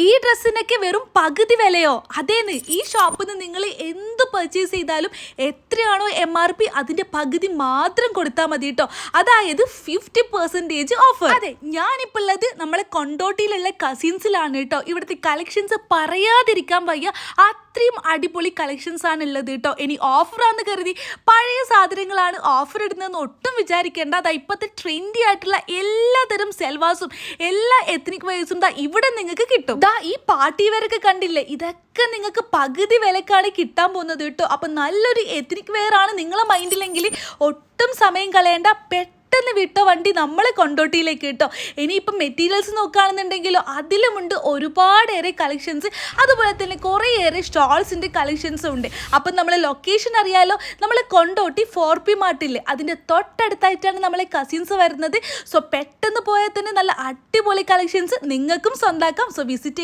ഈ ഡ്രസ്സിനൊക്കെ വെറും പകുതി വിലയോ? അതേന്ന്, ഈ ഷോപ്പിൽ നിന്ന് നിങ്ങൾ എന്ത് പർച്ചേസ് ചെയ്താലും എത്രയാണോ MRP അതിന്റെ പകുതി മാത്രം കൊടുത്താൽ മതി കേട്ടോ. അതായത് 50% ഓഫർ. അതെ, ഞാനിപ്പോൾ ഉള്ളത് നമ്മളെ കൊണ്ടോട്ടിയിലുള്ള കസിൻസിലാണ് കേട്ടോ. ഇവിടുത്തെ കളക്ഷൻസ് പറയാതിരിക്കാൻ വയ്യ, അത്രയും അടിപൊളി കളക്ഷൻസ് ആണ് ഉള്ളത് കേട്ടോ. ഇനി ഓഫറാന്ന് കരുതി പഴയ സാധനങ്ങളാണ് ഓഫർ ഇടുന്നതെന്ന് ഒട്ടും വിചാരിക്കേണ്ട. അതാ ഇപ്പോഴത്തെ ട്രെൻഡി ആയിട്ടുള്ള എല്ലാതരം സെൽവാസും എല്ലാ എത്നിക് വെയർസും ഇവിടെ നിങ്ങൾക്ക് കിട്ടും. ഈ പാർട്ടി വെയറൊക്കെ കണ്ടില്ലേ, ഇതൊക്കെ നിങ്ങൾക്ക് പകുതി വിലക്കാണ് കിട്ടാൻ പോകുന്നത് കേട്ടോ. അപ്പം നല്ലൊരു എത്നിക് വെയർ ആണ് നിങ്ങളെ മൈൻഡിലെങ്കിൽ ഒട്ടും സമയം കളയേണ്ട, പെട്ടെന്ന് വിട്ട വണ്ടി നമ്മളെ കൊണ്ടോട്ടിയിലേക്ക് കേട്ടോ. ഇനിയിപ്പം മെറ്റീരിയൽസ് നോക്കുകയാണെന്നുണ്ടെങ്കിലോ അതിലുമുണ്ട് ഒരുപാടേറെ കളക്ഷൻസ്, അതുപോലെ തന്നെ കുറേയേറെ സ്റ്റോൾസിൻ്റെ കളക്ഷൻസും ഉണ്ട്. അപ്പം നമ്മളെ ലൊക്കേഷൻ അറിയാലോ, നമ്മളെ കൊണ്ടോട്ടി 4P മാർട്ടില്ലേ അതിൻ്റെ തൊട്ടടുത്തായിട്ടാണ് നമ്മളെ കസിൻസ് വരുന്നത്. സോ പെട്ടെന്ന് പോയാൽ തന്നെ നല്ല അടിപൊളി കളക്ഷൻസ് നിങ്ങൾക്കും സ്വന്തമാക്കാം. So visit